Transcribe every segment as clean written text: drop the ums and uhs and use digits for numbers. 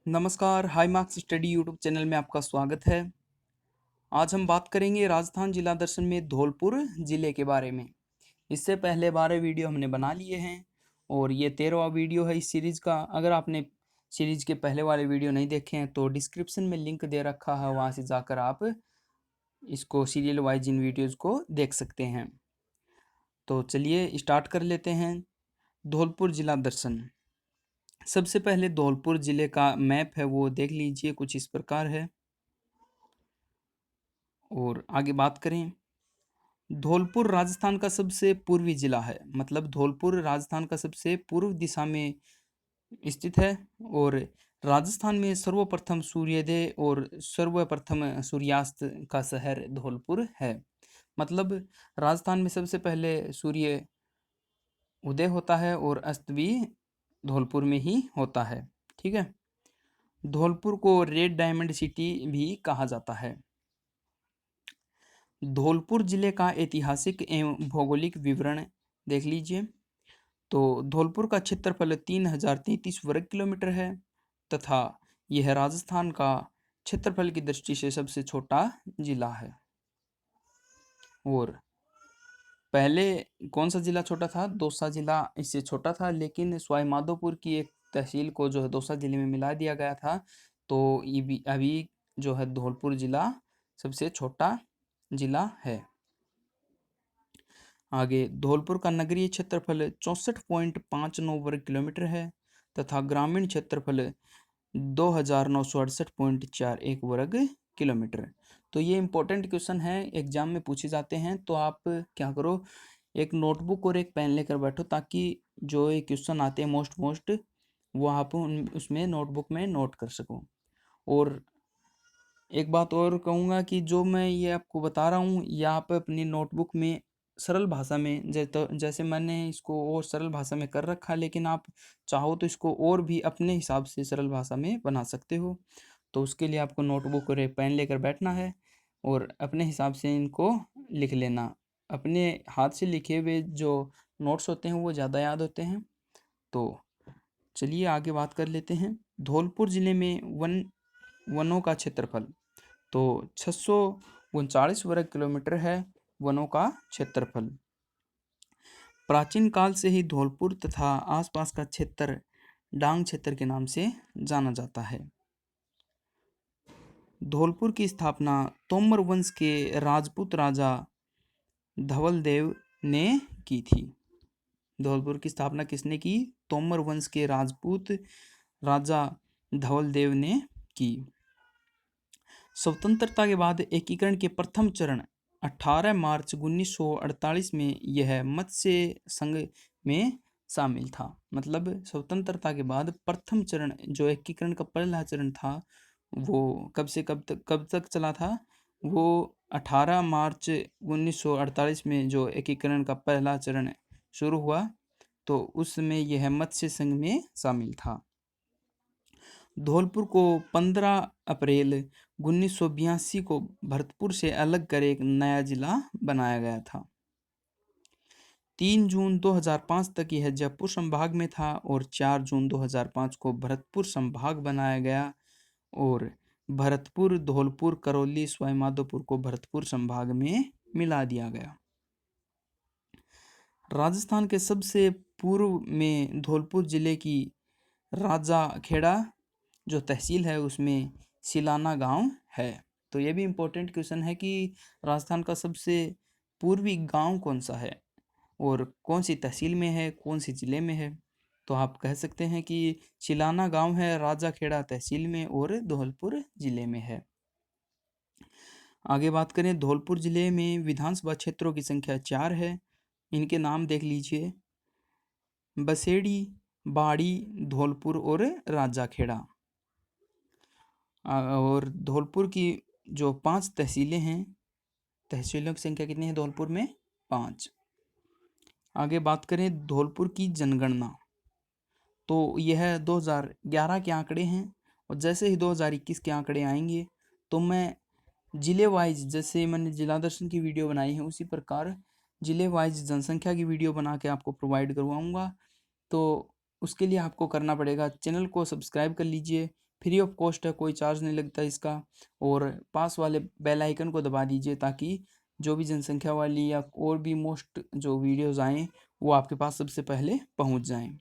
नमस्कार, high marks study YouTube channel में आपका स्वागत है। आज हम बात करेंगे राजस्थान जिला दर्शन में धौलपुर ज़िले के बारे में। इससे पहले 12 वीडियो हमने बना लिए हैं और ये 13वां वीडियो है इस सीरीज़ का। अगर आपने सीरीज़ के पहले वाले वीडियो नहीं देखे हैं तो डिस्क्रिप्शन में लिंक दे रखा है, वहाँ से जाकर आप इसको सीरियल वाइज इन वीडियोज़ को देख सकते हैं। तो चलिए स्टार्ट कर लेते हैं। धौलपुर जिला दर्शन। सबसे पहले धौलपुर ज़िले का मैप है वो देख लीजिए, कुछ इस प्रकार है। और आगे बात करें, धौलपुर राजस्थान का सबसे पूर्वी जिला है। मतलब धौलपुर राजस्थान का सबसे पूर्व दिशा में स्थित है और राजस्थान में सर्वप्रथम सूर्योदय और सर्वप्रथम सूर्यास्त का शहर धौलपुर है। मतलब राजस्थान में सबसे पहले सूर्य उदय होता है और अस्त भी धौलपुर में ही होता है। ठीक है। धौलपुर को रेड डायमंड सिटी भी कहा जाता है। धौलपुर जिले का ऐतिहासिक एवं भौगोलिक विवरण देख लीजिए। तो धौलपुर का क्षेत्रफल 3033 वर्ग किलोमीटर है तथा यह राजस्थान का क्षेत्रफल की दृष्टि से सबसे छोटा जिला है। और पहले कौन सा जिला छोटा था? दौसा जिला इससे छोटा था, लेकिन सवाई माधोपुर की एक तहसील को जो है दौसा जिले में मिला दिया गया था। तो अभी जो है धौलपुर जिला सबसे छोटा जिला है। आगे, धौलपुर का नगरीय क्षेत्रफल 64.59 वर्ग किलोमीटर है तथा ग्रामीण क्षेत्रफल 2968.41 वर्ग किलोमीटर। तो ये इम्पोर्टेंट क्वेश्चन है, एग्जाम में पूछे जाते हैं। तो आप क्या करो, एक नोटबुक और एक पेन लेकर बैठो ताकि जो ये क्वेश्चन आते हैं मोस्ट वो आप उसमें नोटबुक में नोट कर सको। और एक बात और कहूँगा कि जो मैं ये आपको बता रहा हूँ, ये आप अपनी नोटबुक में सरल भाषा में जैसे मैंने इसको और सरल भाषा में कर रखा, लेकिन आप चाहो तो इसको और भी अपने हिसाब से सरल भाषा में बना सकते हो। तो उसके लिए आपको नोटबुक और एक पेन लेकर बैठना है और अपने हिसाब से इनको लिख लेना। अपने हाथ से लिखे हुए जो नोट्स होते हैं वो ज़्यादा याद होते हैं। तो चलिए आगे बात कर लेते हैं। धौलपुर ज़िले में वनों का क्षेत्रफल तो 639 वर्ग किलोमीटर है वनों का क्षेत्रफल। प्राचीन काल से ही धौलपुर तथा आसपास का क्षेत्र डांग क्षेत्र के नाम से जाना जाता है। धौलपुर की स्थापना तोमर वंश के राजपूत राजा धवल देव ने की थी। धौलपुर की स्थापना किसने की? तोमर वंश के राजपूत राजा धवल देव ने की। स्वतंत्रता के बाद एकीकरण के प्रथम चरण 18 मार्च 1948 में यह मत्स्य संघ में शामिल था। मतलब स्वतंत्रता के बाद प्रथम चरण जो एकीकरण का पहला चरण था वो कब तक चला था? वो 18 मार्च 1948 में जो एकीकरण का पहला चरण शुरू हुआ तो उसमें यह मत्स्य संघ में शामिल था। धौलपुर को 15 अप्रैल 1982 को भरतपुर से अलग कर एक नया जिला बनाया गया था। 3 जून 2005 तक यह जयपुर संभाग में था और 4 जून 2005 को भरतपुर संभाग बनाया गया और भरतपुर, धौलपुर, करौली, सवाई माधोपुर को भरतपुर संभाग में मिला दिया गया। राजस्थान के सबसे पूर्व में धौलपुर जिले की राजा खेड़ा जो तहसील है उसमें सिलाना गांव है। तो ये भी इम्पोर्टेंट क्वेश्चन है कि राजस्थान का सबसे पूर्वी गांव कौन सा है और कौन सी तहसील में है, कौन सी ज़िले में है। तो आप कह सकते हैं कि सिलाना गांव है, राजा खेड़ा तहसील में और धौलपुर ज़िले में है। आगे बात करें, धौलपुर ज़िले में विधानसभा क्षेत्रों की संख्या 4 है। इनके नाम देख लीजिए: बसेड़ी, बाड़ी, धौलपुर और राजाखेड़ा। और धौलपुर की जो 5 तहसीलें हैं, तहसीलों की संख्या कितनी है धौलपुर में? 5। आगे बात करें धौलपुर की जनगणना, तो यह 2011 के आंकड़े हैं और जैसे ही 2021 के आंकड़े आएंगे तो मैं ज़िले वाइज, जैसे मैंने जिला दर्शन की वीडियो बनाई है उसी प्रकार ज़िले वाइज जनसंख्या की वीडियो बना के आपको प्रोवाइड करवाऊँगा। तो उसके लिए आपको करना पड़ेगा, चैनल को सब्सक्राइब कर लीजिए, फ्री ऑफ कॉस्ट है, कोई चार्ज नहीं लगता इसका। और पास वाले बेल आइकन को दबा दीजिए ताकि जो भी जनसंख्या वाली या और भी मोस्ट जो वीडियोस आएँ वो आपके पास सबसे पहले पहुंच जाएं।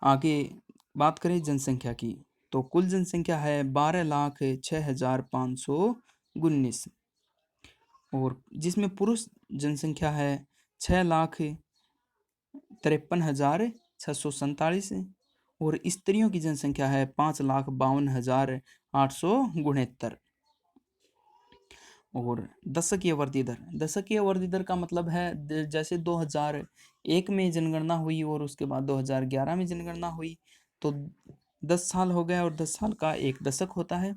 आगे बात करें जनसंख्या की, तो कुल जनसंख्या है 12,06,519 और जिसमें पुरुष जनसंख्या है 6,53,647 और स्त्रियों की जनसंख्या है 5,52,869। और दशकीय वृद्धि दर, दशकीय वृद्धि दर का मतलब है जैसे 2001 में जनगणना हुई और उसके बाद 2011 में जनगणना हुई, तो 10 साल हो गए और 10 साल का एक दशक होता है,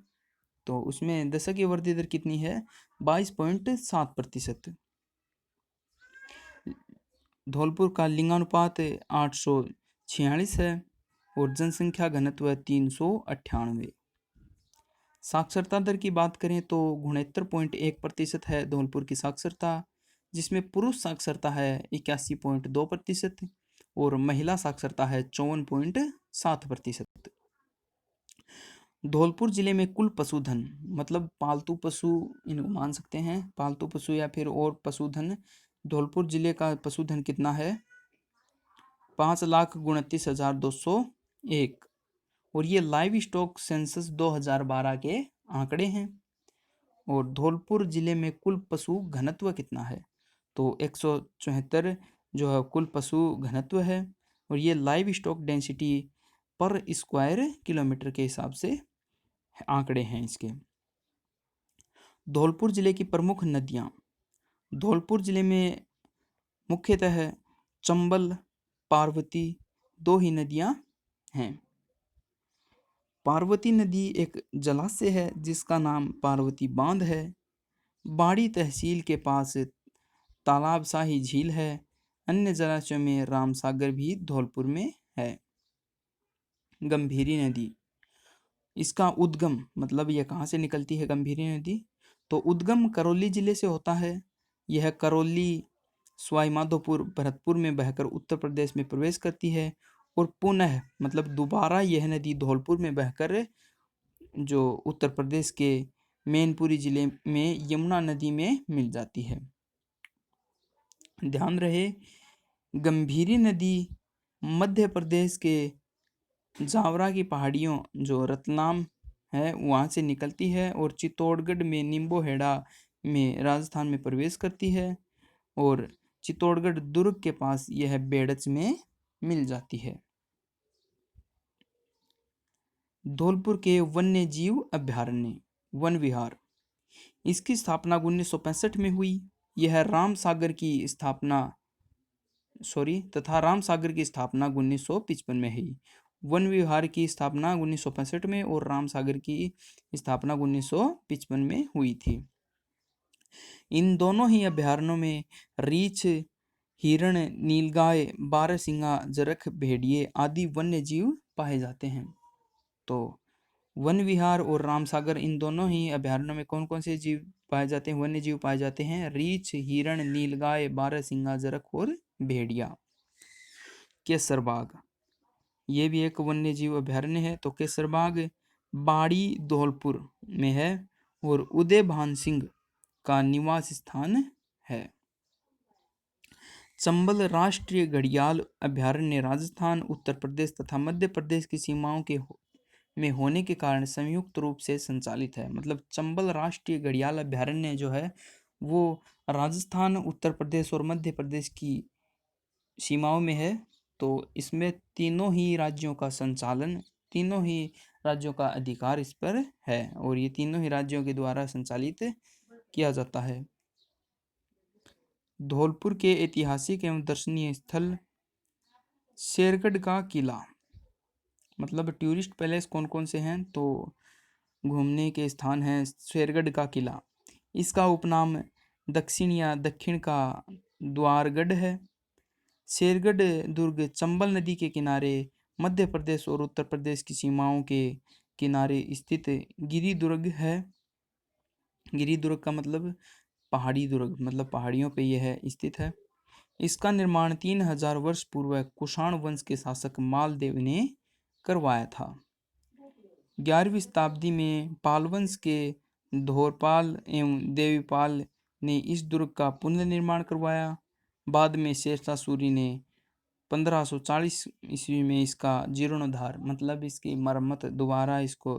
तो उसमें दशकीय वृद्धि दर कितनी है? 22.7%। धौलपुर का लिंगानुपात 846 है और जनसंख्या घनत्व 398। साक्षरता दर की बात करें तो 69.1% है धौलपुर की साक्षरता, जिसमें पुरुष साक्षरता है 81.2% और महिला साक्षरता है 54.7%। धौलपुर जिले में कुल पशुधन मतलब पालतू पशु इनको मान सकते हैं, पालतू पशु या फिर और पशुधन, धौलपुर जिले का पशुधन कितना है? 5,29,201 और ये लाइव स्टॉक सेंसस 2012 के आंकड़े हैं। और धौलपुर जिले में कुल पशु घनत्व कितना है? तो 174 जो है कुल पशु घनत्व है और ये लाइव स्टॉक डेंसिटी पर स्क्वायर किलोमीटर के हिसाब से आंकड़े हैं इसके। धौलपुर जिले की प्रमुख नदियाँ, धौलपुर जिले में मुख्यतः चंबल, पार्वती दो ही नदियाँ हैं। पार्वती नदी एक जलाशय है जिसका नाम पार्वती बांध है। बाड़ी तहसील के पास तालाब शाही झील है। अन्य जलाशयों में रामसागर भी धौलपुर में है। गंभीरी नदी, इसका उद्गम मतलब यह कहाँ से निकलती है गंभीरी नदी? तो उद्गम करौली जिले से होता है। यह करौली, सवाई माधोपुर, भरतपुर में बहकर उत्तर प्रदेश में प्रवेश करती है और पुनः मतलब दोबारा यह नदी धौलपुर में बहकर जो उत्तर प्रदेश के मैनपुरी जिले में यमुना नदी में मिल जाती है। ध्यान रहे, गंभीरी नदी मध्य प्रदेश के जावरा की पहाड़ियों जो रतलाम है वहाँ से निकलती है और चित्तौड़गढ़ में निम्बोहेड़ा में राजस्थान में प्रवेश करती है और चित्तौड़गढ़ दुर्ग के पास यह बेड़च में मिल जाती है। धौलपुर के वन्य जीव अभ्यारण्य वन विहार, इसकी स्थापना 1965 में हुई। यह राम सागर की स्थापना की स्थापना 1955 में हुई। वन विहार की स्थापना 1965 में और राम सागर की स्थापना 1955 में हुई थी। इन दोनों ही अभ्यारण्यों में रीछ, हिरण, नीलगाय, बारहसिंगा, जरख, भेड़िए आदि वन्य जीव पाए जाते हैं। तो वन विहार और रामसागर इन दोनों ही अभ्यारण्यों में कौन कौन से जीव पाए जाते हैं? वन्य जीव पाए जाते हैं रीछ, हिरण, नीलगाय, बारहसिंगा, जरख और भेड़िया। केसरबाग, ये भी एक वन्य जीव अभ्यारण्य है। तो केसरबाग बाड़ी धौलपुर में है और उदय भान सिंह का निवास स्थान है। चंबल राष्ट्रीय घड़ियाल अभ्यारण्य राजस्थान, उत्तर प्रदेश तथा मध्य प्रदेश की सीमाओं में होने के कारण संयुक्त रूप से संचालित है। मतलब चंबल राष्ट्रीय घड़ियाल अभ्यारण्य जो है वो राजस्थान, उत्तर प्रदेश और मध्य प्रदेश की सीमाओं में है। तो इसमें तीनों ही राज्यों का संचालन, तीनों ही राज्यों का अधिकार इस पर है और ये तीनों ही राज्यों के द्वारा संचालित किया जाता है। धौलपुर के ऐतिहासिक एवं दर्शनीय स्थल, शेरगढ़ का किला, मतलब टूरिस्ट पैलेस कौन कौन से हैं? तो घूमने के स्थान हैं शेरगढ़ का किला, इसका उपनाम दक्षिण या दक्षिण का द्वारगढ़ है। शेरगढ़ दुर्ग चंबल नदी के किनारे मध्य प्रदेश और उत्तर प्रदेश की सीमाओं के किनारे स्थित गिरी दुर्ग है। गिरी दुर्ग का मतलब पहाड़ी दुर्ग, मतलब पहाड़ियों पे यह स्थित है। इसका निर्माण 3000 वर्ष पूर्व कुषाण वंश के शासक मालदेव ने करवाया था। 11वीं शताब्दी में पाल वंश के धोरपाल एवं देवीपाल ने इस दुर्ग का पुनर्निर्माण करवाया। बाद में शेरशाह सूरी ने 1540 ईस्वी में इसका जीर्णोद्धार मतलब इसकी मरम्मत दोबारा इसको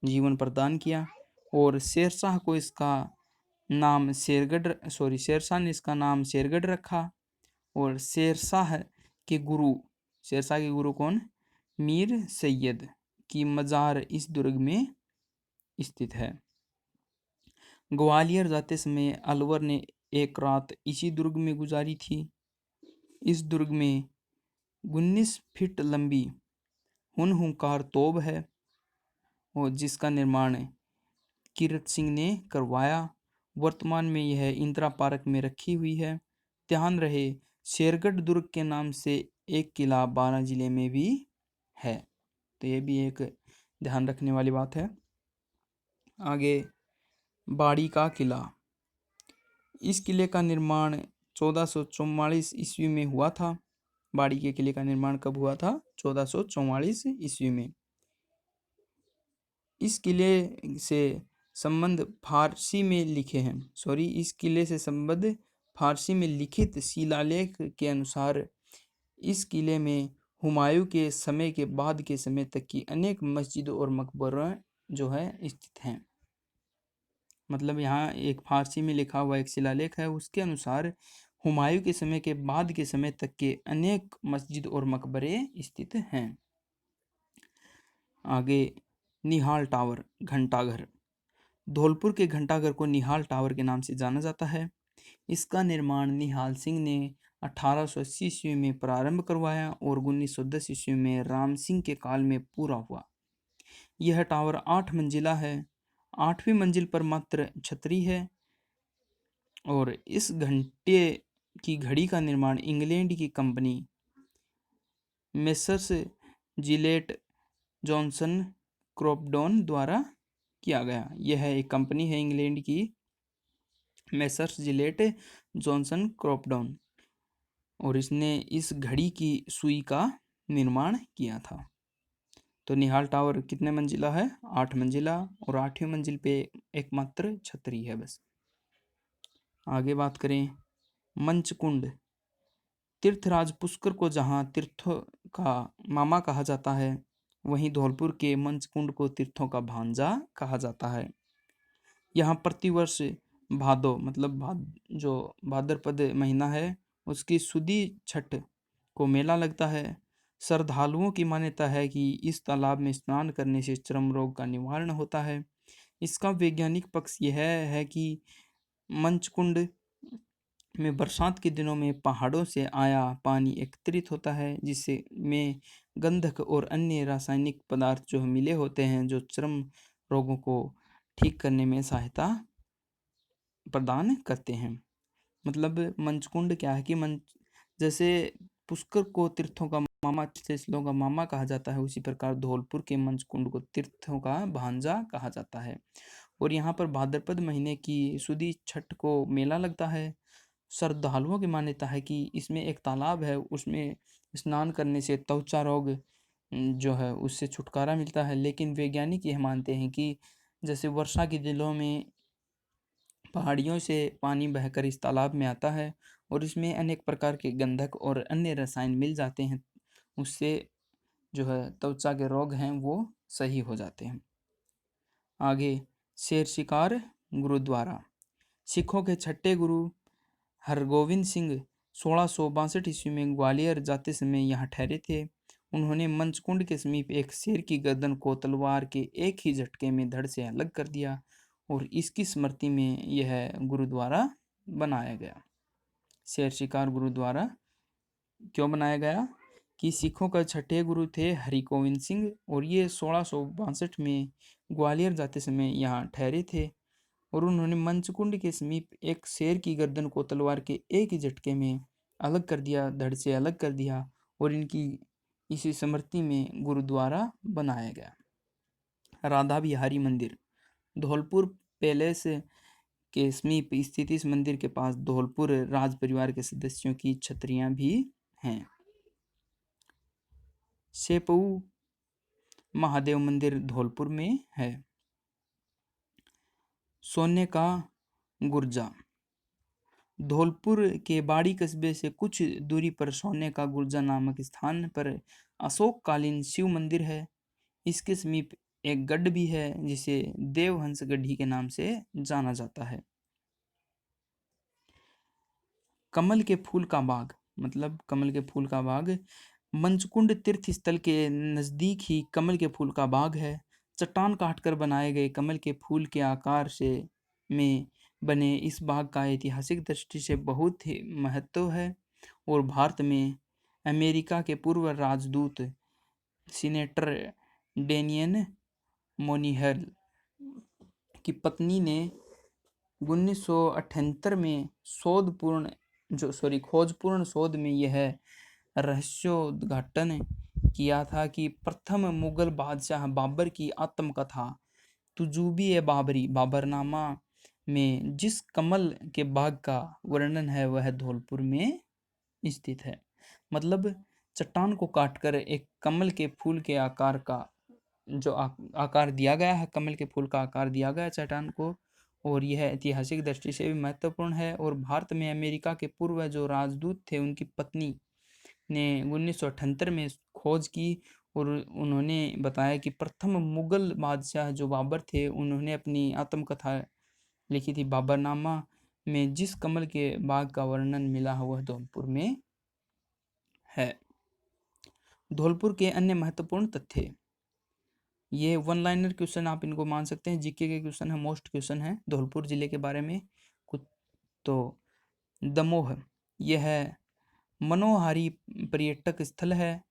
जीवन प्रदान किया और शेरशाह को इसका नाम शेरशाह ने इसका नाम शेरगढ़ रखा। और शेरशाह के गुरु कौन? मीर सैयद की मजार इस दुर्ग में स्थित है। ग्वालियर जाते समय अलवर ने एक रात इसी दुर्ग में गुजारी थी। इस दुर्ग में 19 फीट लंबी हुनहुंकार तोप है और जिसका निर्माण कीरत सिंह ने करवाया। वर्तमान में यह इंदिरा पार्क में रखी हुई है। ध्यान रहे, शेरगढ़ दुर्ग के नाम से एक किला बारां जिले में भी है, तो ये भी एक ध्यान रखने वाली बात है। आगे बाड़ी का किला। इस किले का निर्माण 1444 ईस्वी में हुआ था। बाड़ी के किले का निर्माण कब हुआ था? 1444 ईस्वी में। इस किले से संबंध फारसी में लिखित शिलालेख के अनुसार इस किले में हुमायूं के समय के बाद के समय तक की अनेक मस्जिद और मकबरे जो है स्थित हैं। मतलब यहाँ एक फारसी में लिखा हुआ एक शिलालेख है, उसके अनुसार हुमायूं के समय के बाद के समय तक के अनेक मस्जिद और मकबरे स्थित हैं। आगे निहाल टावर, घंटाघर। धौलपुर के घंटाघर को निहाल टावर के नाम से जाना जाता है। इसका निर्माण निहाल सिंह ने 1880 ईस्वी में प्रारंभ करवाया और 1910 ईस्वी में राम सिंह के काल में पूरा हुआ। यह टावर 8 मंजिला है। 8वीं मंजिल पर मात्र छतरी है और इस घंटे की घड़ी का निर्माण इंग्लैंड की कंपनी मेसर्स जिलेट जॉनसन क्रॉपडॉन द्वारा किया गया। यह एक कंपनी है इंग्लैंड की, मेसर्स जिलेट जॉनसन क्रॉपडॉन, और इसने इस घड़ी की सुई का निर्माण किया था। तो निहाल टावर कितने मंजिला है? 8 मंजिला, और 8वीं मंजिल पे एकमात्र छतरी है बस। आगे बात करें मंचकुंड। तीर्थराज पुष्कर को जहाँ तीर्थों का मामा कहा जाता है, वहीं धौलपुर के मंचकुंड को तीर्थों का भांजा कहा जाता है। यहाँ प्रतिवर्ष भादो मतलब जो भाद्रपद महीना है उसकी सुदी छठ को मेला लगता है। श्रद्धालुओं की मान्यता है कि इस तालाब में स्नान करने से चर्म रोग का निवारण होता है। इसका वैज्ञानिक पक्ष यह है कि मंचकुंड में बरसात के दिनों में पहाड़ों से आया पानी एकत्रित होता है, जिससे में गंधक और अन्य रासायनिक पदार्थ जो मिले होते हैं, जो चर्म रोगों को ठीक करने में सहायता प्रदान करते हैं। मतलब मंचकुंड क्या है कि जैसे पुष्कर को तीर्थों का मामा, तीर्थों का मामा कहा जाता है, उसी प्रकार धौलपुर के मंचकुंड को तीर्थों का भांजा कहा जाता है। और यहाँ पर भाद्रपद महीने की सुदी छठ को मेला लगता है। श्रद्धालुओं की मान्यता है कि इसमें एक तालाब है, उसमें स्नान करने से त्वचा रोग जो है उससे छुटकारा मिलता है। लेकिन वैज्ञानिक यह मानते हैं कि जैसे वर्षा के दिनों में पहाड़ियों से पानी बहकर इस तालाब में आता है और इसमें अनेक प्रकार के गंधक और अन्य रसायन मिल जाते हैं, उससे जो है त्वचा के रोग हैं वो सही हो जाते हैं। आगे शेर शिकार गुरुद्वारा। सिखों के छठे गुरु हरगोविंद सिंह 1662 ईस्वी में ग्वालियर जाते समय यहाँ ठहरे थे। उन्होंने मंचकुंड के समीप एक शेर की गर्दन को तलवार के एक ही झटके में धड़ से अलग कर दिया और इसकी स्मृति में यह गुरुद्वारा बनाया गया। शेर शिकार गुरुद्वारा क्यों बनाया गया कि सिखों का छठे गुरु थे हरिगोविंद सिंह और ये 1662 में ग्वालियर जाते समय यहाँ ठहरे थे और उन्होंने मंचकुंड के समीप एक शेर की गर्दन को तलवार के एक ही झटके में अलग कर दिया, धड़ से अलग कर दिया, और इनकी इसी स्मृति में गुरुद्वारा बनाया गया। राधा बिहारी मंदिर। धौलपुर पैलेस के समीप स्थित इस मंदिर के पास धौलपुर राज परिवार के सदस्यों की छतरियां भी हैं। सेपऊ महादेव मंदिर धौलपुर में है। सोने का गुर्जा। धौलपुर के बाड़ी कस्बे से कुछ दूरी पर सोने का गुर्जा नामक स्थान पर अशोककालीन शिव मंदिर है। इसके समीप एक गढ़ भी है जिसे देवहंस गढ़ी के नाम से जाना जाता है। कमल के फूल का बाग, मतलब कमल के फूल का बाग मंचकुंड तीर्थ स्थल के नजदीक ही कमल के फूल का बाग है। चट्टान काटकर बनाए गए कमल के फूल के आकार से में बने इस बाग का ऐतिहासिक दृष्टि से बहुत ही महत्व है और भारत में अमेरिका के पूर्व राजदूत सीनेटर डेनियन मोनिहल की पत्नी ने 1978 में खोजपूर्ण शोध में यह रहस्योद्घाटन किया था कि प्रथम मुगल बादशाह बाबर की आत्मकथा तुजूबी-ए-बाबरी बाबरनामा में जिस कमल के बाग का वर्णन है वह धौलपुर में स्थित है। मतलब चट्टान को काटकर एक कमल के फूल के आकार का जो आकार दिया गया है, कमल के फूल का आकार दिया गया है चट्टान को, और यह ऐतिहासिक दृष्टि से भी महत्वपूर्ण है। और भारत में अमेरिका के पूर्व जो राजदूत थे उनकी पत्नी ने 1978 में खोज की और उन्होंने बताया कि प्रथम मुगल बादशाह जो बाबर थे उन्होंने अपनी आत्मकथा लिखी थी बाबरनामा में जिस कमल के बाग का वर्णन मिला है वह धौलपुर में है। धौलपुर के अन्य महत्वपूर्ण तथ्य, ये वन लाइनर क्वेश्चन आप इनको मान सकते हैं, जीके के क्वेश्चन है, मोस्ट क्वेश्चन है धौलपुर जिले के बारे में कुछ। तो दमोह, यह मनोहारी पर्यटक स्थल है।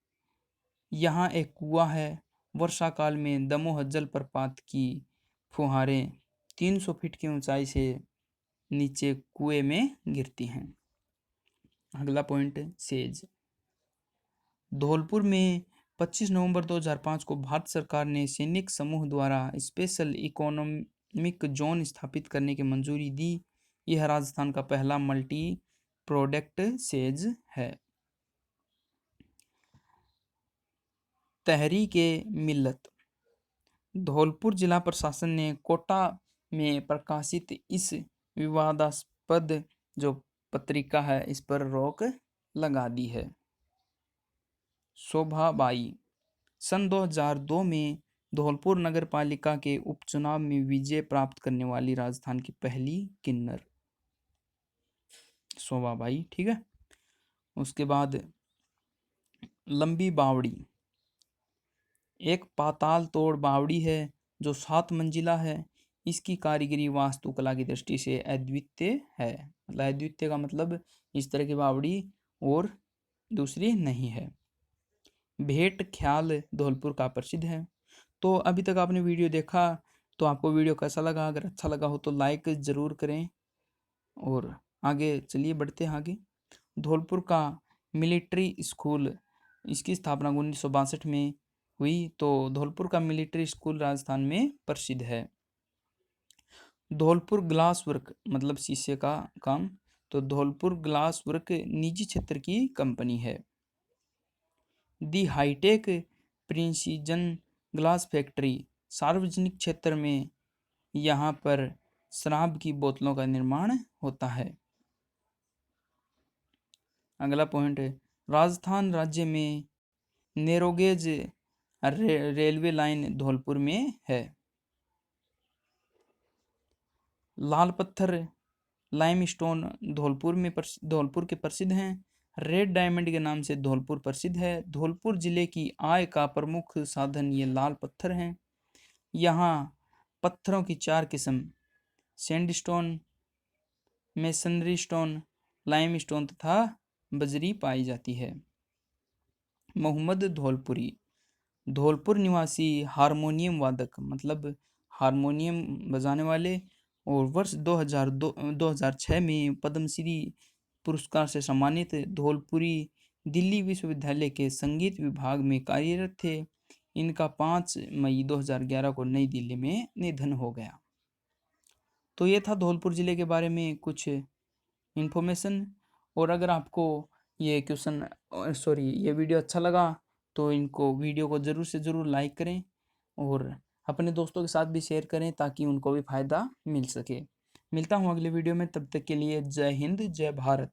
यहाँ एक कुआं है। वर्षा काल में दमोह जलप्रपात की फुहारें 300 फीट की ऊंचाई से नीचे कुएं में गिरती हैं। अगला पॉइंट, सेज। धौलपुर में 25 नवंबर 2005 को भारत सरकार ने सैनिक समूह द्वारा स्पेशल इकोनॉमिक जोन स्थापित करने की मंजूरी दी। यह राजस्थान का पहला मल्टी प्रोडक्ट सेज है। तहरीके मिल्लत। धौलपुर जिला प्रशासन ने कोटा में प्रकाशित इस विवादास्पद जो पत्रिका है इस पर रोक लगा दी है। शोभाबाई, सन 2002 में धौलपुर नगर पालिका के उपचुनाव में विजय प्राप्त करने वाली राजस्थान की पहली किन्नर शोभाबाई, ठीक है। उसके बाद लंबी बावड़ी, एक पाताल तोड़ बावड़ी है जो 7 मंजिला है। इसकी कारीगरी वास्तुकला की दृष्टि से अद्वितीय है। मतलब अद्वितीय का मतलब इस तरह की बावड़ी और दूसरी नहीं है। भेंट ख्याल धौलपुर का प्रसिद्ध है। तो अभी तक आपने वीडियो देखा, तो आपको वीडियो कैसा लगा? अगर अच्छा लगा हो तो लाइक ज़रूर करें और आगे चलिए बढ़ते हैं आगे। धौलपुर का मिलिट्री स्कूल, इसकी स्थापना 1962 में हुई। तो धौलपुर का मिलिट्री स्कूल राजस्थान में प्रसिद्ध है। धौलपुर ग्लास वर्क, मतलब शीशे का काम। तो धौलपुर ग्लास वर्क निजी क्षेत्र की कंपनी है। दी हाईटेक प्रिंसीजन ग्लास फैक्ट्री सार्वजनिक क्षेत्र में, यहाँ पर शराब की बोतलों का निर्माण होता है। अगला पॉइंट है, राजस्थान राज्य में नैरोगेज रेलवे लाइन धौलपुर में है। लाल पत्थर लाइमस्टोन धौलपुर के प्रसिद्ध हैं। रेड डायमंड के नाम से धौलपुर प्रसिद्ध है। धौलपुर जिले की आय का प्रमुख साधन ये लाल पत्थर हैं। यहाँ पत्थरों की 4 किस्म सैंडस्टोन, मेसनरी स्टोन, लाइमस्टोन तथा बजरी पाई जाती है। मोहम्मद धौलपुरी, धौलपुर निवासी हारमोनियम वादक, मतलब हारमोनियम बजाने वाले, और वर्ष 2006 में पद्मश्री पुरस्कार से सम्मानित। धौलपुरी दिल्ली विश्वविद्यालय के संगीत विभाग में कार्यरत थे। इनका 5 मई 2011 को नई दिल्ली में निधन हो गया। तो ये था धौलपुर ज़िले के बारे में कुछ इन्फॉर्मेशन। और अगर आपको ये वीडियो अच्छा लगा तो इनको वीडियो को ज़रूर से ज़रूर लाइक करें और अपने दोस्तों के साथ भी शेयर करें ताकि उनको भी फ़ायदा मिल सके। मिलता हूँ अगले वीडियो में, तब तक के लिए जय हिंद, जय भारत।